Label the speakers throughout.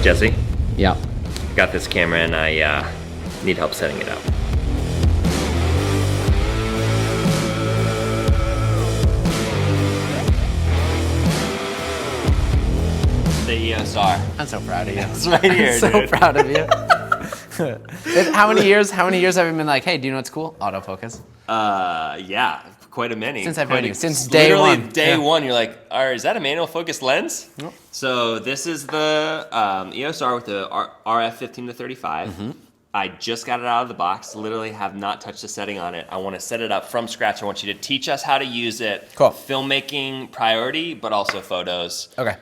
Speaker 1: Jesse,
Speaker 2: Yeah.
Speaker 1: got this camera and I need help setting it up. The EOS R.
Speaker 2: I'm so proud of you.
Speaker 1: It's right here,
Speaker 2: I'm so
Speaker 1: dude.
Speaker 2: proud of you. How many years have you been like, hey, do you know what's cool? Autofocus.
Speaker 1: Yeah, quite a many.
Speaker 2: Since I've known you, since day one.
Speaker 1: Literally day one, you're like, is that a manual focus lens?
Speaker 2: Nope.
Speaker 1: So this is the EOS R with the RF 15 to 35.
Speaker 2: Mm-hmm.
Speaker 1: I just got it out of the box, literally have not touched a setting on it. I want to set it up from scratch. I want you to teach us how to use it.
Speaker 2: Cool.
Speaker 1: Filmmaking priority, but also photos.
Speaker 2: Okay.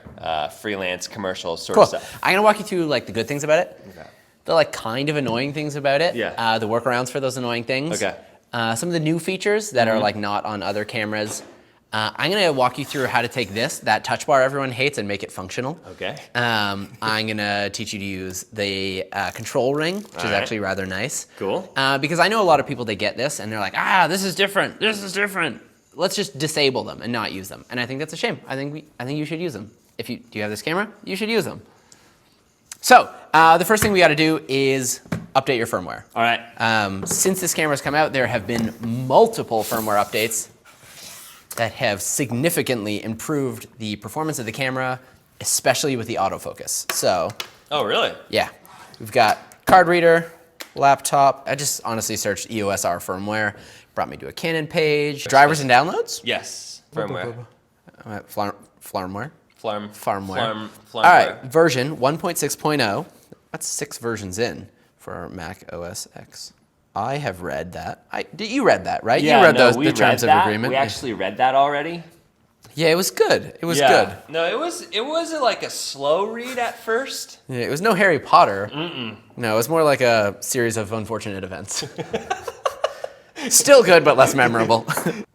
Speaker 1: Freelance, commercial sort
Speaker 2: Cool.
Speaker 1: of stuff.
Speaker 2: I'm gonna walk you through like the good things about it.
Speaker 1: Okay.
Speaker 2: The like kind of annoying things about it.
Speaker 1: Yeah.
Speaker 2: The workarounds for those annoying things.
Speaker 1: Okay.
Speaker 2: Some of the new features that are like not on other cameras. I'm gonna walk you through how to take that touch bar everyone hates and make it functional.
Speaker 1: Okay.
Speaker 2: I'm gonna teach you to use the control ring, which is actually rather nice.
Speaker 1: Cool.
Speaker 2: Because I know a lot of people, they get this and they're like, this is different, Let's just disable them and not use them. And I think that's a shame. I think you should use them. Do you have this camera? You should use them. So the first thing we gotta do is update your firmware.
Speaker 1: All right.
Speaker 2: Since this camera's come out, there have been multiple firmware updates that have significantly improved the performance of the camera, especially with the autofocus. So,
Speaker 1: Oh, really?
Speaker 2: yeah, we've got card reader, laptop. I just honestly searched EOS R firmware, brought me to a Canon page. Drivers and downloads?
Speaker 1: Yes. Firmware.
Speaker 2: Firmware.
Speaker 1: Firmware.
Speaker 2: All right, version 1.6.0. That's 6 versions in for Mac OS X. I have read that. You read that, right?
Speaker 1: Yeah,
Speaker 2: you read
Speaker 1: we
Speaker 2: the terms
Speaker 1: read
Speaker 2: of
Speaker 1: that.
Speaker 2: agreement.
Speaker 1: We actually read that already.
Speaker 2: Yeah, it was good. It was good.
Speaker 1: No, it was like a slow read at first.
Speaker 2: Yeah, it was no Harry Potter. No, it was more like a series of unfortunate events. Still good, but less memorable.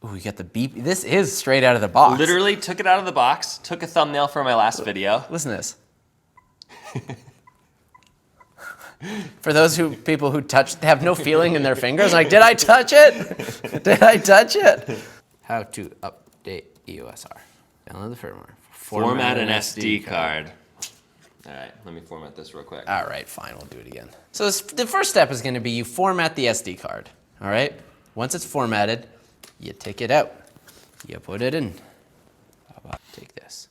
Speaker 2: Ooh, you got the beep. This is straight out of the box.
Speaker 1: Literally took it out of the box, took a thumbnail for my last video.
Speaker 2: Listen to this. For those people who have no feeling in their fingers, like, did I touch it? Did I touch it? How to update EOS R. Download the firmware.
Speaker 1: Format an SD card. All right, let me format this real quick.
Speaker 2: All right, fine, we'll do it again. So the first step is gonna be you format the SD card, all right? Once it's formatted, you take it out. You put it in. Take this,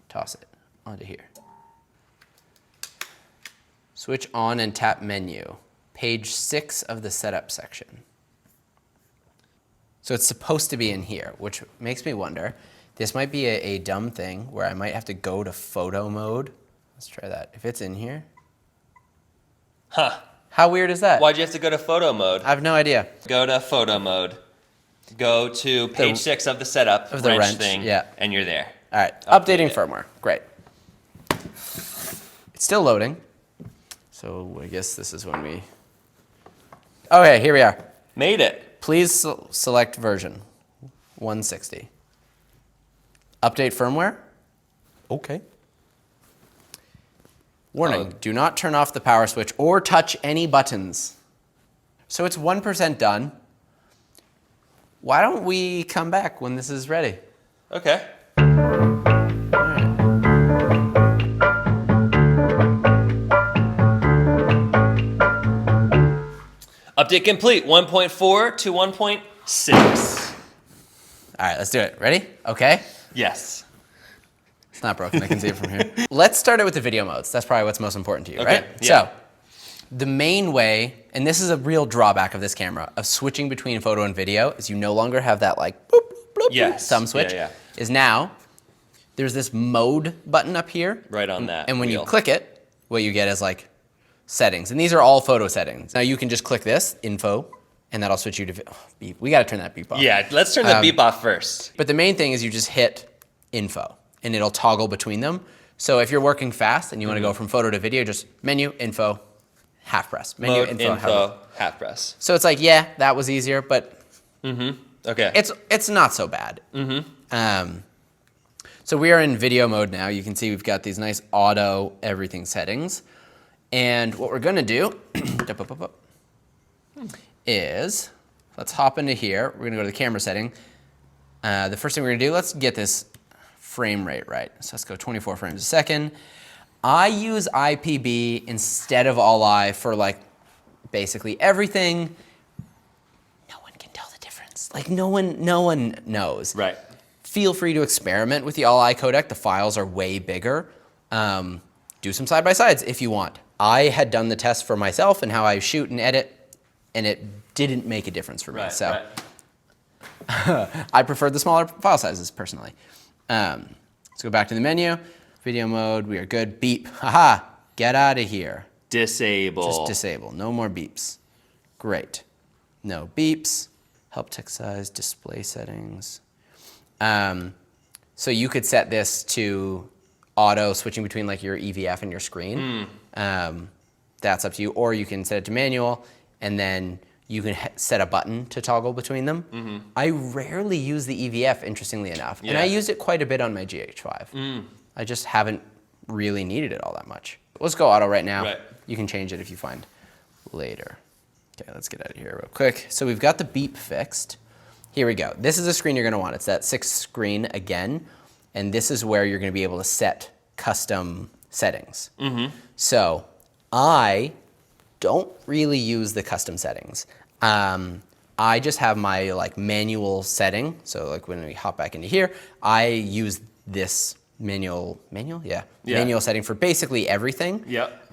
Speaker 2: toss it onto here. Switch on and tap menu. Page 6 of the setup section. So it's supposed to be in here, which makes me wonder, this might be a dumb thing where I might have to go to photo mode. Let's try that. If it's in here.
Speaker 1: Huh.
Speaker 2: How weird is that?
Speaker 1: Why'd you have to go to photo mode?
Speaker 2: I have no idea.
Speaker 1: Go to photo mode. Go to page 6 of the setup
Speaker 2: of the wrench
Speaker 1: thing,
Speaker 2: yeah.
Speaker 1: And you're there.
Speaker 2: All right, updating firmware. Great. It's still loading. So I guess this is when we... Okay, here we are.
Speaker 1: Made it.
Speaker 2: Please select version 160. Update firmware? Okay. Warning, do not turn off the power switch or touch any buttons. So it's 1% done. Why don't we come back when this is ready?
Speaker 1: Okay. Update complete, 1.4 to 1.6.
Speaker 2: All right, let's do it. Ready? Okay.
Speaker 1: Yes.
Speaker 2: It's not broken, I can see it from here. Let's start it with the video modes. That's probably what's most important to you,
Speaker 1: Okay,
Speaker 2: right?
Speaker 1: yeah.
Speaker 2: So, the main way, and this is a real drawback of this camera, of switching between photo and video, is you no longer have that like boop, boop,
Speaker 1: Yes.
Speaker 2: thumb switch.
Speaker 1: Yeah,
Speaker 2: is now, there's this mode button up here.
Speaker 1: Right on that
Speaker 2: And when
Speaker 1: wheel.
Speaker 2: you click it, what you get is like settings. And these are all photo settings. Now you can just click this, info, and that'll switch you to beep. We gotta turn that beep off.
Speaker 1: Yeah, let's turn the beep off first.
Speaker 2: But the main thing is you just hit info and it'll toggle between them. So if you're working fast and you wanna go from photo to video, just menu, info, half press. Menu,
Speaker 1: Mode, info, half press.
Speaker 2: So it's like, yeah, that was easier, but
Speaker 1: Okay.
Speaker 2: it's not so bad. So we are in video mode now. You can see we've got these nice auto everything settings. And what we're gonna do is, let's hop into here. We're gonna go to the camera setting. The first thing we're gonna do, let's get this frame rate right. So let's go 24 frames a second. I use IPB instead of all eye for like basically everything. No one can tell the difference. Like no one knows.
Speaker 1: Right.
Speaker 2: Feel free to experiment with the all eye codec. The files are way bigger. Do some side by sides if you want. I had done the test for myself and how I shoot and edit, and it didn't make a difference for me.
Speaker 1: Right,
Speaker 2: so
Speaker 1: right.
Speaker 2: I preferred the smaller file sizes personally. Let's go back to the menu. Video mode, we are good. Beep, haha, get out of here.
Speaker 1: Disable.
Speaker 2: Just disable, no more beeps. Great. No beeps. Help text size, display settings. So you could set this to auto switching between like your EVF and your screen. That's up to you. Or you can set it to manual and then you can set a button to toggle between them. I rarely use the EVF, interestingly enough. And I used it quite a bit on my GH5. I just haven't really needed it all that much. Let's go auto right now.
Speaker 1: Right.
Speaker 2: You can change it if you find later. Okay, let's get out of here real quick. So we've got the beep fixed. Here we go. This is a screen you're gonna want. It's that 6th screen again. And this is where you're gonna be able to set custom settings. So I don't really use the custom settings. I just have my like manual setting. So like when we hop back into here, I use this manual setting for basically everything.
Speaker 1: Yep.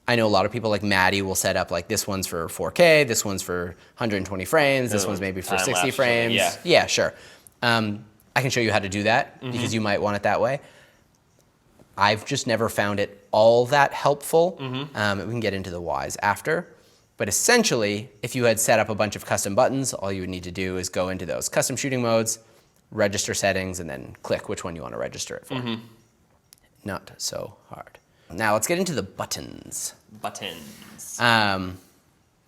Speaker 2: I know a lot of people like Maddie will set up like this one's for 4K, this one's for 120 frames, this one's maybe for 60 frames. Yeah, sure. I can show you how to do that because you might want it that way. I've just never found it all that helpful. We can get into the whys after. But essentially, if you had set up a bunch of custom buttons, all you would need to do is go into those custom shooting modes, register settings, and then click which one you want to register it for. Not so hard. Now let's get into the buttons.
Speaker 1: Buttons.
Speaker 2: Where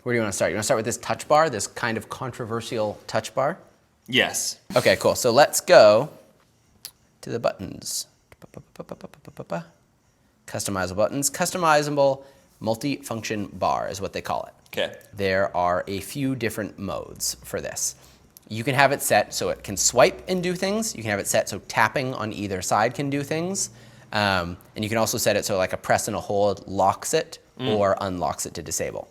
Speaker 2: do you want to start? You want to start with this touch bar, this kind of controversial touch bar?
Speaker 1: Yes.
Speaker 2: Okay, cool. So let's go to the buttons. Customizable buttons. Customizable multi-function bar is what they call it.
Speaker 1: Okay.
Speaker 2: There are a few different modes for this. You can have it set so it can swipe and do things. You can have it set so tapping on either side can do things. And you can also set it so like a press and a hold locks it or unlocks it to disable.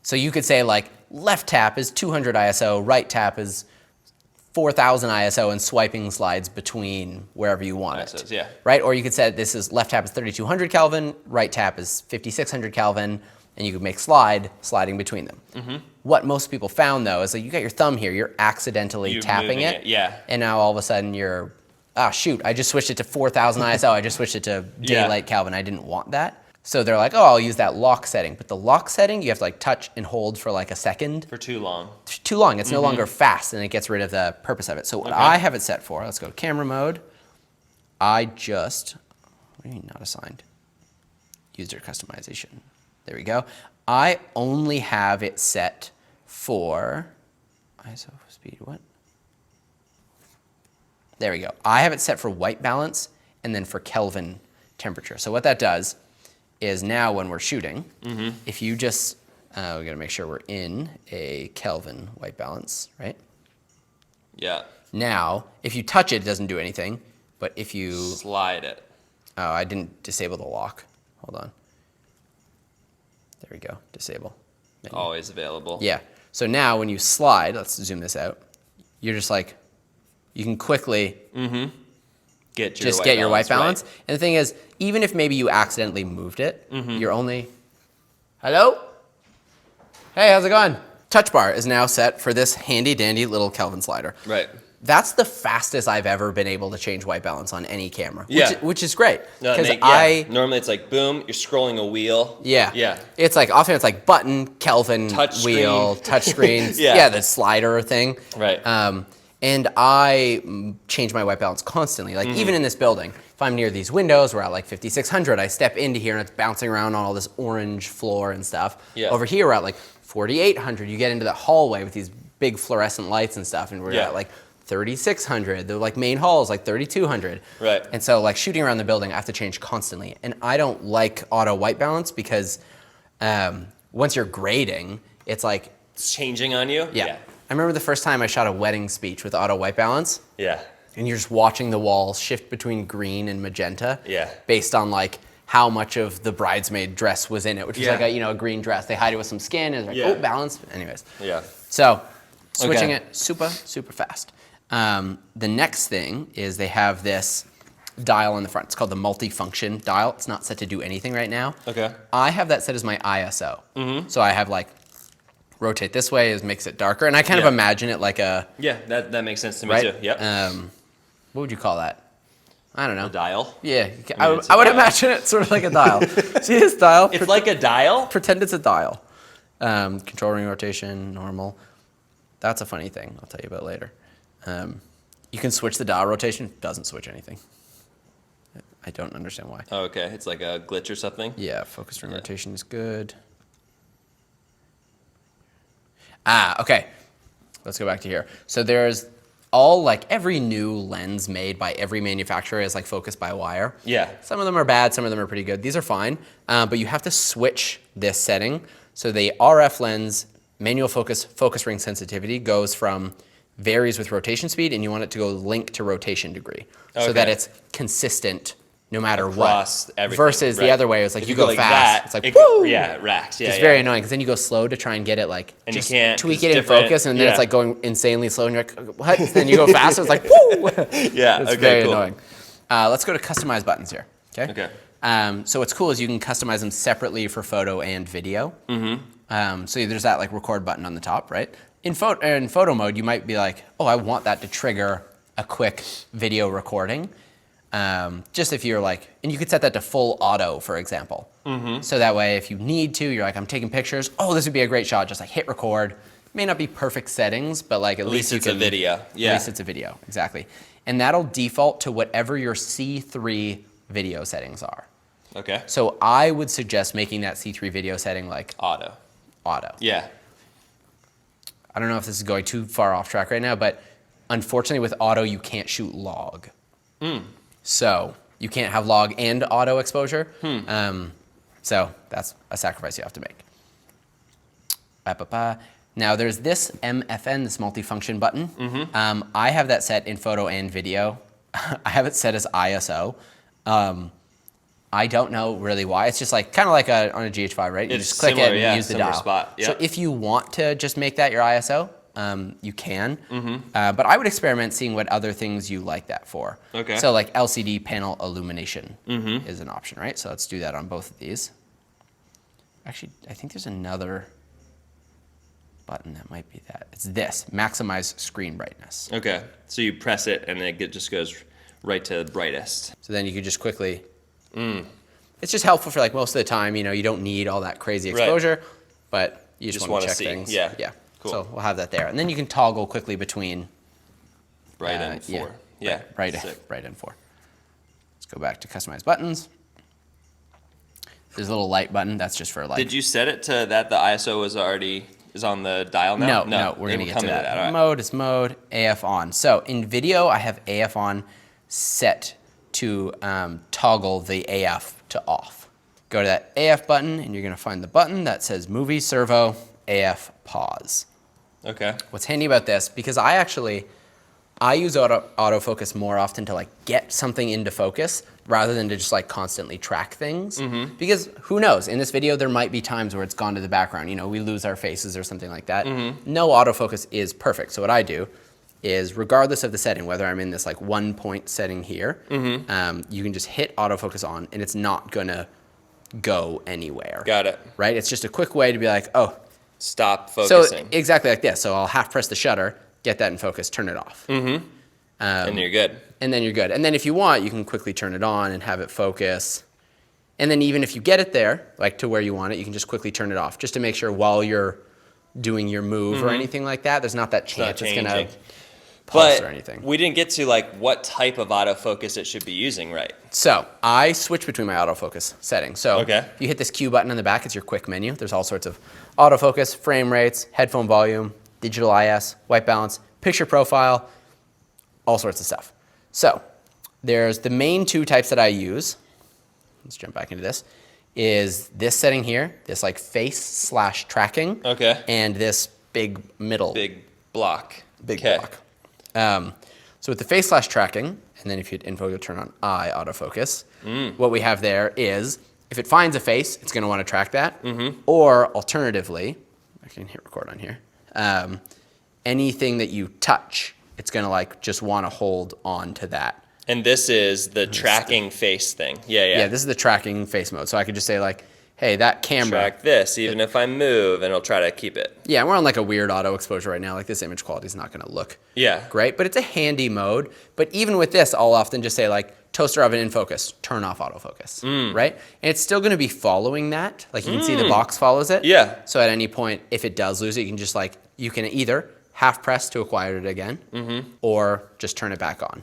Speaker 2: So you could say like left tap is 200 ISO, right tap is 4000 ISO, and swiping slides between wherever you want it.
Speaker 1: Yeah.
Speaker 2: Right? Or you could set this is left tap is 3200 Kelvin, right tap is 5600 Kelvin, and you could make sliding between them. What most people found though is that you got your thumb here, you're accidentally tapping it, and now all of a sudden you're, ah shoot, I just switched it to 4000 ISO, I just switched it to daylight Kelvin, I didn't want that. So they're like, oh, I'll use that lock setting. But the lock setting, you have to like touch and hold for like a second.
Speaker 1: For too long.
Speaker 2: Too long. It's no longer fast, and it gets rid of the purpose of it. So what I have it set for, let's go to camera mode. I just, what do you mean not assigned? User customization. There we go. I only have it set for ISO speed, what? There we go. I have it set for white balance and then for Kelvin temperature. So what that does is now when we're shooting, if you just, we gotta make sure we're in a Kelvin white balance, right?
Speaker 1: Yeah.
Speaker 2: Now, if you touch it, it doesn't do anything, but if you...
Speaker 1: Slide it.
Speaker 2: Oh, I didn't disable the lock. Hold on. There we go, disable. Menu.
Speaker 1: Always available.
Speaker 2: Yeah, so now when you slide, let's zoom this out, you're just like, you can quickly
Speaker 1: Get
Speaker 2: your white balance.
Speaker 1: Right.
Speaker 2: And the thing is, even if maybe you accidentally moved it, you're only, hello? Hey, how's it going? Touch bar is now set for this handy dandy little Kelvin slider.
Speaker 1: Right.
Speaker 2: That's the fastest I've ever been able to change white balance on any camera, which is great.
Speaker 1: Normally it's like boom, you're scrolling a wheel.
Speaker 2: Yeah. It's like, often it's like button, Kelvin,
Speaker 1: touch
Speaker 2: wheel, touch screen. The slider thing.
Speaker 1: Right.
Speaker 2: And I change my white balance constantly. Like even in this building, if I'm near these windows, we're at like 5600, I step into here and it's bouncing around on all this orange floor and stuff. Over here, we're at like 4800. You get into the hallway with these big fluorescent lights and stuff, and we're at like 3600. The like main hall is like 3200.
Speaker 1: Right.
Speaker 2: And so like shooting around the building, I have to change constantly. And I don't like auto white balance because once you're grading, it's like...
Speaker 1: It's changing on you?
Speaker 2: Yeah. I remember the first time I shot a wedding speech with auto white balance.
Speaker 1: Yeah.
Speaker 2: and you're just watching the wall shift between green and magenta.
Speaker 1: Yeah.
Speaker 2: Based on like how much of the bridesmaid dress was in it, which was like a green dress. They hide it with some skin and it's like, oh, balance. Anyways.
Speaker 1: Yeah.
Speaker 2: So switching it super fast. The next thing is they have this dial on the front. It's called the multifunction dial. It's not set to do anything right now.
Speaker 1: Okay.
Speaker 2: I have that set as my ISO. So I have like rotate this way makes it darker, and I kind of imagine it like a
Speaker 1: that makes sense to me too. Yep.
Speaker 2: What would you call that? I don't know.
Speaker 1: A dial.
Speaker 2: Yeah, I would imagine it sort of like a dial. See this dial?
Speaker 1: It's like a dial.
Speaker 2: Pretend it's a dial. Control ring rotation, normal. That's a funny thing. I'll tell you about later. You can switch the dial rotation. Doesn't switch anything. I don't understand why.
Speaker 1: Oh, okay. It's like a glitch or something?
Speaker 2: Yeah, focus ring rotation is good. Okay. Let's go back to here. So there's every new lens made by every manufacturer is like focused by wire.
Speaker 1: Yeah.
Speaker 2: Some of them are bad, some of them are pretty good. These are fine, but you have to switch this setting. So the RF lens manual focus ring sensitivity varies with rotation speed, and you want it to go link to rotation degree so that it's consistent no matter
Speaker 1: across
Speaker 2: what.
Speaker 1: Everything.
Speaker 2: Versus the other way, it's like you go
Speaker 1: like
Speaker 2: fast.
Speaker 1: That,
Speaker 2: it's like, woo!
Speaker 1: It racks.
Speaker 2: It's very annoying because then you go slow to try and get it like,
Speaker 1: and
Speaker 2: just
Speaker 1: you can't,
Speaker 2: tweak it in focus, and then it's like going insanely slow, and you're like, what? Then you go faster, it's like, woo! It's very annoying. Let's go to customize buttons here. Okay. So what's cool is you can customize them separately for photo and video. So there's that like record button on the top, right? In photo mode, you might be like, oh, I want that to trigger a quick video recording. Just if you're like, and you could set that to full auto, for example. So that way, if you need to, you're like, I'm taking pictures. Oh, this would be a great shot. Just like hit record. May not be perfect settings, but like at least
Speaker 1: it's a video. Yeah.
Speaker 2: At least it's a video, exactly. And that'll default to whatever your C3 video settings are.
Speaker 1: Okay.
Speaker 2: So I would suggest making that C3 video setting like
Speaker 1: auto. Yeah.
Speaker 2: I don't know if this is going too far off track right now, but unfortunately with auto, you can't shoot log. So you can't have log and auto exposure. So that's a sacrifice you have to make. Now there's this MFN, this multifunction button. I have that set in photo and video. I have it set as ISO. I don't know really why. It's just like kind of like on a GH5, right? You just click it and use the dial.
Speaker 1: Spot. Yep.
Speaker 2: So if you want to just make that your ISO, you can. But I would experiment seeing what other things you like that for.
Speaker 1: Okay.
Speaker 2: So like LCD panel illumination is an option, right? So let's do that on both of these. Actually, I think there's another button that might be that. It's this, maximize screen brightness.
Speaker 1: Okay. So you press it and it just goes right to the brightest.
Speaker 2: So then you could just quickly. It's just helpful for like most of the time, you don't need all that crazy exposure, but you just want to check things.
Speaker 1: Yeah.
Speaker 2: Cool. So we'll have that there. And then you can toggle quickly between
Speaker 1: bright and 4. Yeah.
Speaker 2: Bright and 4. Let's go back to customize buttons. There's a little light button. That's just for light.
Speaker 1: Did you set it to that the ISO is on the dial now?
Speaker 2: No, we're going to get to that.
Speaker 1: Right.
Speaker 2: Mode is mode, AF on. So in video, I have AF on set to toggle the AF to off. Go to that AF button, and you're going to find the button that says Movie Servo AF Pause.
Speaker 1: Okay.
Speaker 2: What's handy about this, because I use autofocus more often to like get something into focus rather than to just like constantly track things. Because who knows, in this video there might be times where it's gone to the background. We lose our faces or something like that. No autofocus is perfect. So what I do is regardless of the setting, whether I'm in this like 1 point setting here, you can just hit autofocus on and it's not gonna go anywhere.
Speaker 1: Got it.
Speaker 2: Right? It's just a quick way to be like, oh,
Speaker 1: stop focusing.
Speaker 2: So exactly like this. So I'll half press the shutter, get that in focus, turn it off.
Speaker 1: And you're good.
Speaker 2: And then you're good. And then if you want, you can quickly turn it on and have it focus. And then even if you get it there, like to where you want it, you can just quickly turn it off just to make sure while you're doing your move or anything like that, there's not that chance it's gonna pulse or anything.
Speaker 1: We didn't get to like what type of autofocus it should be using, right?
Speaker 2: So I switch between my autofocus settings. So if you hit this Q button on the back, it's your quick menu. There's all sorts of autofocus, frame rates, headphone volume, digital IS, white balance, picture profile, all sorts of stuff. So there's the main two types that I use. Let's jump back into this. Is this setting here, this like face / tracking. Okay. And this big middle.
Speaker 1: Big block.
Speaker 2: Big block. So So with the face flash tracking, and then if you hit info, you'll turn on eye autofocus. What we have there is, if it finds a face, it's going to want to track that. Or alternatively, I can hit record on here. Anything that you touch, it's going to like just want to hold on to that.
Speaker 1: And this is the tracking face thing.
Speaker 2: Yeah, this is the tracking face mode. So I could just say like, hey, that camera.
Speaker 1: Track this, even if I move, and it'll try to keep it.
Speaker 2: Yeah, we're on like a weird auto exposure right now. Like this image quality is not going to look great, but it's a handy mode. But even with this, I'll often just say like, toaster oven in focus, turn off autofocus, right? And it's still going to be following that. Like you can see the box follows it.
Speaker 1: Yeah.
Speaker 2: So at any point, if it does lose it, you can just like, you can either half press to acquire it again, or just turn it back on.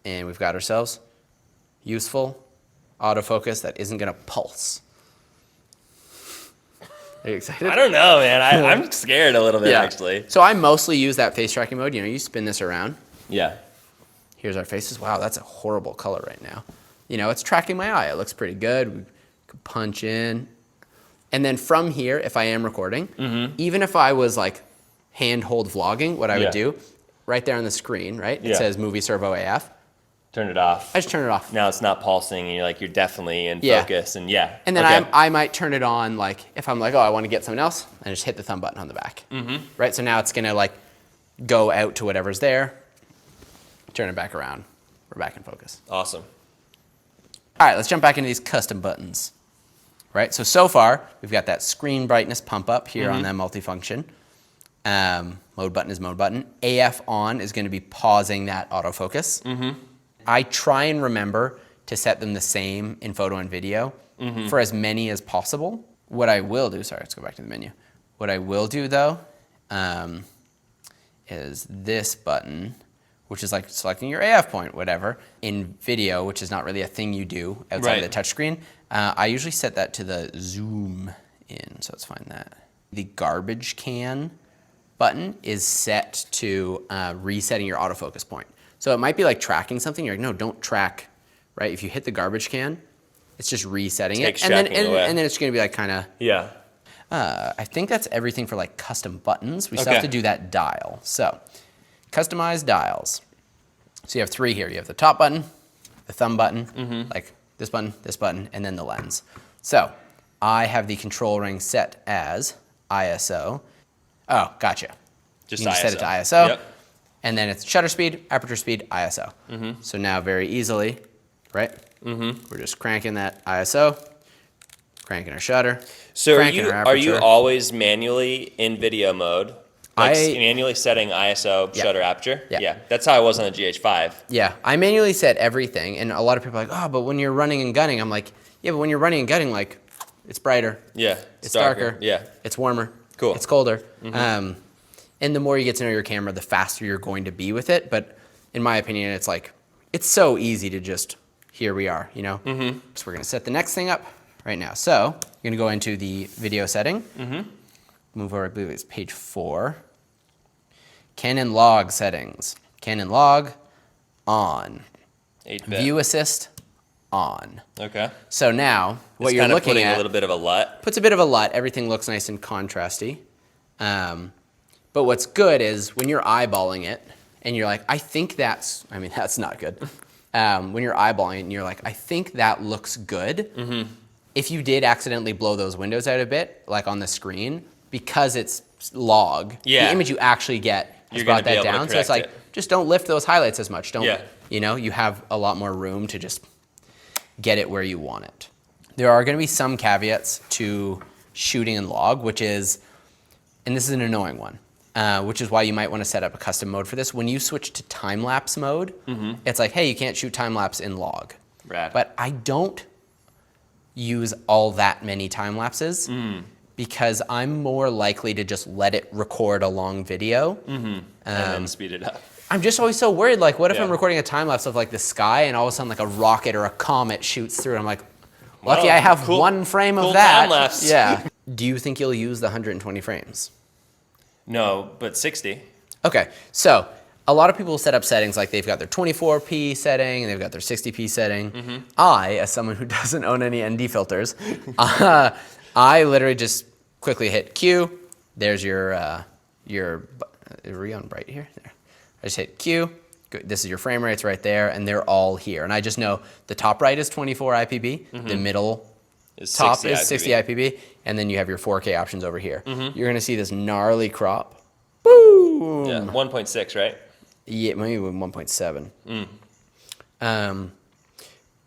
Speaker 2: And we've got ourselves useful autofocus that isn't going to pulse. Are you excited?
Speaker 1: I don't know, man. I'm scared a little bit, actually.
Speaker 2: So I mostly use that face tracking mode. You know, you spin this around.
Speaker 1: Yeah.
Speaker 2: Here's our faces. Wow, that's a horrible color right now. You know, it's tracking my eye. It looks pretty good. We could punch in. And then from here, if I am recording, even if I was like hand-hold vlogging, what I would do, right there on the screen, right? It says movie Servo AF.
Speaker 1: Turn it off.
Speaker 2: I just turn it off.
Speaker 1: Now it's not pulsing, and you're definitely in focus, and
Speaker 2: And then I might turn it on, like, if I'm like, oh, I want to get something else, and just hit the thumb button on the back. Right, so now it's gonna like go out to whatever's there, turn it back around, we're back in focus.
Speaker 1: Awesome.
Speaker 2: All right, let's jump back into these custom buttons. Right, so far, we've got that screen brightness pump up here on that multifunction. Mode button is mode button. AF on is gonna be pausing that autofocus. I try and remember to set them the same in photo and video for as many as possible. What I will do, sorry, let's go back to the menu. What I will do though, is this button, which is like selecting your AF point, whatever, in video, which is not really a thing you do outside of the touchscreen. I usually set that to the zoom in, so let's find that. The garbage can button is set to resetting your autofocus point. So it might be like tracking something. You're like, no, don't track, right? If you hit the garbage can, it's just resetting it. And then it's going to be like kind of.
Speaker 1: Yeah.
Speaker 2: I think that's everything for like custom buttons. We still have to do that dial. So customize dials. So you have three here. You have the top button, the thumb button, like this button, and then the lens. So I have the control ring set as ISO. Oh, gotcha.
Speaker 1: Just
Speaker 2: you
Speaker 1: ISO.
Speaker 2: Set it to ISO.
Speaker 1: Yep.
Speaker 2: And then it's shutter speed, aperture speed, ISO. So now very easily, right? We're just cranking that ISO, cranking our shutter.
Speaker 1: So are you always manually in video mode? Like manually setting ISO, shutter, aperture? Yeah. That's how I was on the GH5.
Speaker 2: Yeah, I manually set everything. And a lot of people are like, oh, but when you're running and gunning, I'm like, yeah, but when you're running and gunning, like, it's brighter.
Speaker 1: Yeah.
Speaker 2: It's darker.
Speaker 1: Yeah.
Speaker 2: It's warmer.
Speaker 1: Cool.
Speaker 2: It's colder. And the more you get to know your camera, the faster you're going to be with it. But in my opinion, it's like, it's so easy to just, here we are, you know? So we're gonna set the next thing up right now. So you're gonna go into the video setting. Move over, I believe it's page 4. Canon log settings. Canon log, on.
Speaker 1: 8-bit.
Speaker 2: View assist, on.
Speaker 1: Okay.
Speaker 2: So now, what
Speaker 1: It's
Speaker 2: you're
Speaker 1: kind of
Speaker 2: looking
Speaker 1: putting
Speaker 2: at.
Speaker 1: a little bit of a LUT.
Speaker 2: Puts a bit of a LUT. Everything looks nice and contrasty. But what's good is when you're eyeballing it and you're like, I think that's not good. When you're eyeballing it and you're like, I think that looks good. If you did accidentally blow those windows out a bit, like on the screen, because it's log, the image you actually get has brought that down. So it's like, just don't lift those highlights as much. Don't, you know, you have a lot more room to just get it where you want it. There are going to be some caveats to shooting in log, which is, and this is an annoying one, which is why you might want to set up a custom mode for this. When you switch to time-lapse mode, it's like, hey, you can't shoot time-lapse in log.
Speaker 1: Rad.
Speaker 2: But I don't use all that many time-lapses because I'm more likely to just let it record a long video.
Speaker 1: And then speed it up.
Speaker 2: I'm just always so worried, like, what if I'm recording a time-lapse of like the sky and all of a sudden like a rocket or a comet shoots through and I'm like, lucky I have one frame of that.
Speaker 1: Time-lapse.
Speaker 2: Yeah. Do you think you'll use the 120 frames?
Speaker 1: No, but 60.
Speaker 2: Okay, so a lot of people set up settings like they've got their 24p setting and they've got their 60p setting. I, as someone who doesn't own any ND filters, I literally just quickly hit Q. There's your are we on bright here? There. I just hit Q, This is your frame rates right there, and they're all here. And I just know the top right is 24 IPB, the middle top is 60 IPB, and then you have your 4K options over here. You're gonna see this gnarly crop. Boom!
Speaker 1: Yeah, 1.6, right?
Speaker 2: Yeah, maybe 1.7.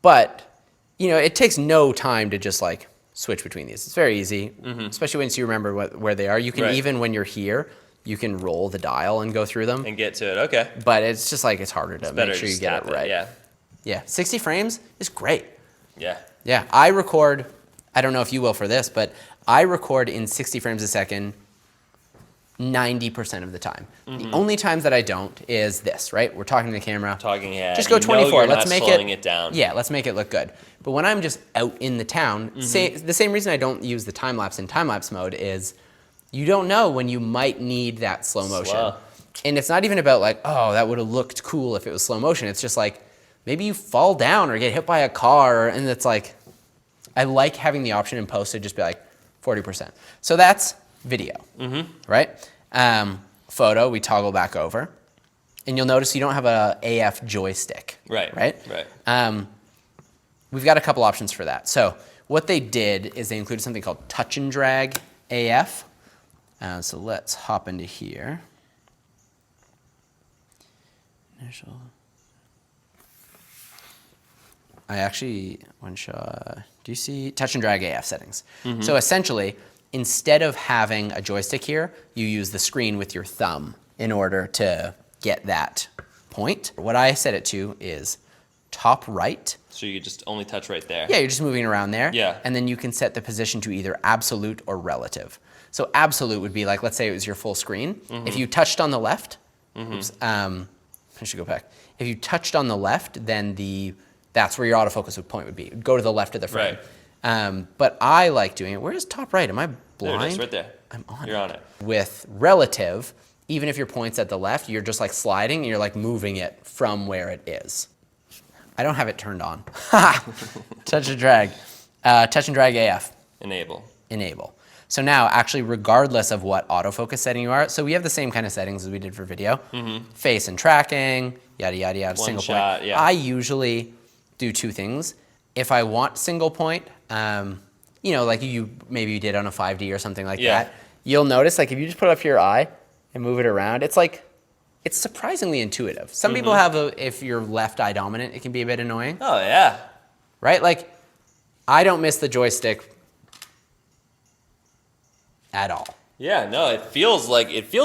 Speaker 2: But, you know, it takes no time to just like switch between these. It's very easy, especially once you remember where they are. You can even, when you're here, you can roll the dial and go through them.
Speaker 1: And get to it, okay.
Speaker 2: But it's just like, it's harder to make sure you get it right.
Speaker 1: Yeah.
Speaker 2: 60 frames is great.
Speaker 1: Yeah.
Speaker 2: Yeah, I record, I don't know if you will for this, but I record in 60 frames a second 90% of the time. The only times that I don't is this, right? We're talking to the camera.
Speaker 1: Talking head.
Speaker 2: Just go 24. Let's make
Speaker 1: it down.
Speaker 2: Yeah, let's make it look good. But when I'm just out in the town, the same reason I don't use the time lapse in time lapse mode is you don't know when you might need that slow motion. And it's not even about like, oh, that would have looked cool if it was slow motion. It's just like maybe you fall down or get hit by a car, and it's like, I like having the option in post to just be like 40%. So that's video, right? Photo, we toggle back over. And you'll notice you don't have a AF joystick. Right? We've got a couple options for that. So what they did is they included something called touch and drag AF. So let's hop into here. Initial. I actually, one shot, do you see touch and drag AF settings? So essentially, instead of having a joystick here, you use the screen with your thumb in order to get that point. What I set it to is top right.
Speaker 1: So you just only touch right there.
Speaker 2: Yeah, you're just moving around there.
Speaker 1: Yeah.
Speaker 2: And then you can set the position to either absolute or relative. So absolute would be like, let's say it was your full screen. If you touched on the left, oops, I should go back. If you touched on the left, then that's where your autofocus point would be. It would go to the left of the frame. But I like doing it. Where is top right? Am I blind?
Speaker 1: There it is, right there.
Speaker 2: I'm on it.
Speaker 1: You're on it.
Speaker 2: With relative, even if your point's at the left, you're just like sliding and you're like moving it from where it is. I don't have it turned on. Touch and drag. Touch and drag AF. Enable. So now, actually, regardless of what autofocus setting you are, so we have the same kind of settings as we did for video. Face and tracking, yada, yada, yada, single
Speaker 1: shot,
Speaker 2: point. I usually do two things. If I want single point, you know, like maybe you did on a 5D or something like that, you'll notice, like, if you just put up your eye and move it around, it's like, it's surprisingly intuitive. Some people have, if you're left eye dominant, it can be a bit annoying.
Speaker 1: Oh, yeah.
Speaker 2: Right? Like, I don't miss the joystick at all.
Speaker 1: Yeah, no, it feels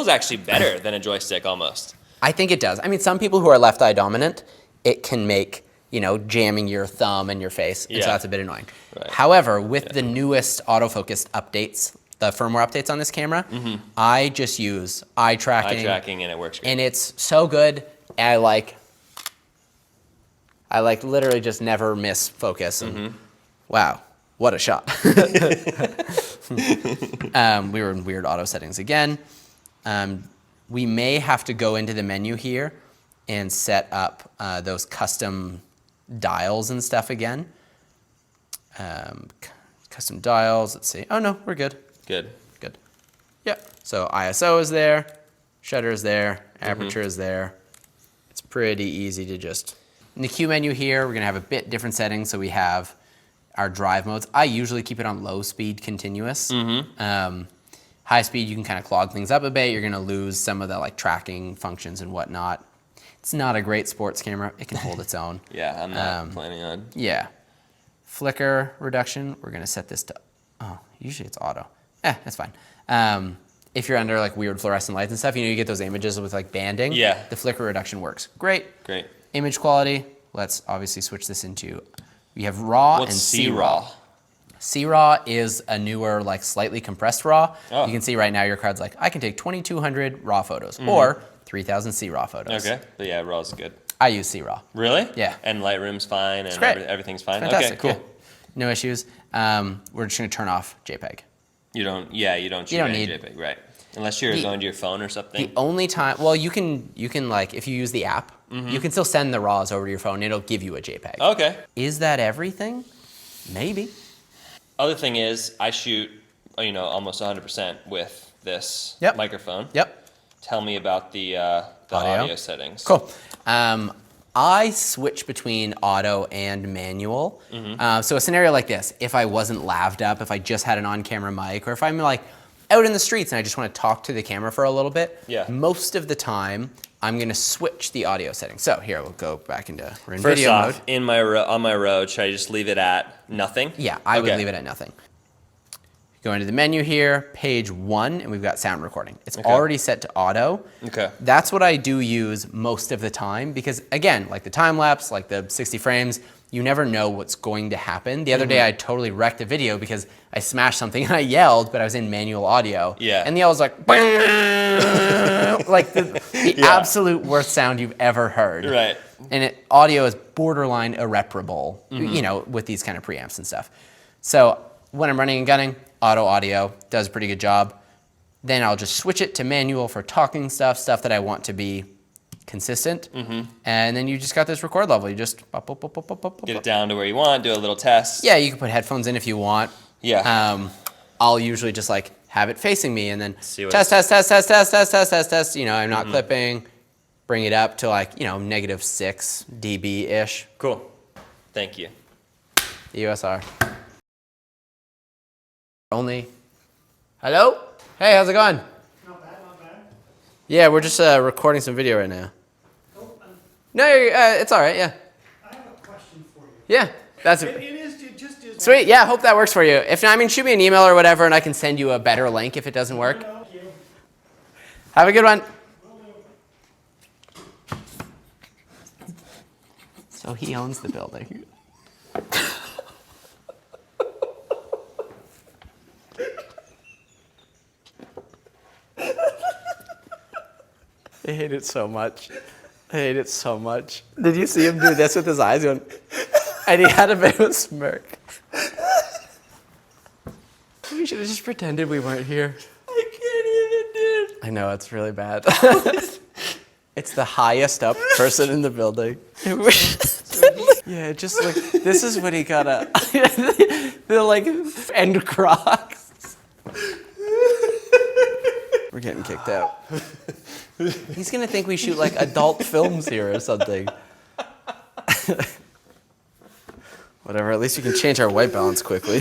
Speaker 1: actually better than a joystick almost.
Speaker 2: I think it does. I mean, some people who are left eye dominant, it can make, you know, jamming your thumb in your face, and so that's a bit annoying. However, with the newest autofocus updates, the firmware updates on this camera, I just use eye tracking.
Speaker 1: Eye tracking, and it works great.
Speaker 2: And it's so good. I like literally just never miss focus. And wow, what a shot. We were in weird auto settings again. We may have to go into the menu here and set up those custom dials and stuff again. Custom dials, let's see. Oh no, we're good. Good. Yep. So ISO is there, shutter is there, aperture is there. It's pretty easy to just... In the Q menu here, we're gonna have a bit different settings. So we have our drive modes. I usually keep it on low speed continuous. High speed, you can kind of clog things up a bit. You're gonna lose some of the like tracking functions and whatnot. It's not a great sports camera. It can hold its own.
Speaker 1: Yeah, I'm not planning on.
Speaker 2: Yeah. Flicker reduction, we're gonna set this to, oh, usually it's auto. That's fine. If you're under like weird fluorescent lights and stuff, you know, you get those images with like banding.
Speaker 1: Yeah.
Speaker 2: The flicker reduction works. Great. Image quality, let's obviously switch this into, we have RAW and C-RAW. C-RAW is a newer, like slightly compressed RAW. You can see right now your card's like, I can take 2200 RAW photos or 3000 C-RAW photos.
Speaker 1: Okay, but yeah, RAW is good.
Speaker 2: I use C-RAW.
Speaker 1: Really?
Speaker 2: Yeah.
Speaker 1: And Lightroom's fine and everything's fine?
Speaker 2: Fantastic.
Speaker 1: Okay, cool.
Speaker 2: Yeah. No issues. We're just gonna turn off Jpeg.
Speaker 1: You don't need Jpeg, right? Unless you're going to your phone or something.
Speaker 2: The only time, well, you can like, if you use the app, you can still send the RAWs over to your phone. It'll give you a Jpeg.
Speaker 1: Okay.
Speaker 2: Is that everything? Maybe.
Speaker 1: Other thing is, I shoot, you know, almost 100% with this microphone.
Speaker 2: Yep.
Speaker 1: Tell me about the the audio settings.
Speaker 2: Cool. I switch between auto and manual. So a scenario like this, if I wasn't laved up, if I just had an on-camera mic, or if I'm like out in the streets and I just want to talk to the camera for a little bit, most of the time I'm going to switch the audio settings. So here, we'll go back into we're in video mode.
Speaker 1: First off, on my Rode, should I just leave it at nothing?
Speaker 2: Yeah, I would leave it at nothing. Go into the menu here, page 1, and we've got sound recording. It's already set to auto. That's what I do use most of the time because, again, like the time lapse, like the 60 frames, you never know what's going to happen. The other day I totally wrecked a video because I smashed something and I yelled, but I was in manual audio. And the yell was like, like the absolute worst sound you've ever heard. And audio is borderline irreparable, you know, with these kind of preamps and stuff. So when I'm running and gunning, auto audio does a pretty good job. Then I'll just switch it to manual for talking stuff that I want to be consistent. And then you just got this record level. You just
Speaker 1: get it down to where you want, do a little test.
Speaker 2: Yeah, you can put headphones in if you want. I'll usually just like have it facing me and then test. You know, I'm not clipping. Bring it up to like, you know, -6 dB-ish.
Speaker 1: Cool. Thank you.
Speaker 2: EOS R. Only. Hello? Hey, how's it going?
Speaker 3: Not bad.
Speaker 2: Yeah, we're just recording some video right now. No, it's all right, yeah.
Speaker 3: I have a question for you.
Speaker 2: Yeah, that's
Speaker 3: It just is.
Speaker 2: sweet. Yeah, hope that works for you. If not, I mean, shoot me an email or whatever, and I can send you a better link if it doesn't work.
Speaker 3: Thank you.
Speaker 2: Have a good one. So he owns the building. I hate it so much. Did you see him do this with his eyes going, and he had a bit of a smirk. We should have just pretended we weren't here.
Speaker 1: I can't even, dude.
Speaker 2: I know, it's really bad. It's the highest up person in the building. Yeah, just like, this is what he got the like, end Crocs. We're getting kicked out. He's gonna think we shoot like adult films here or something. Whatever, at least you can change our white balance quickly.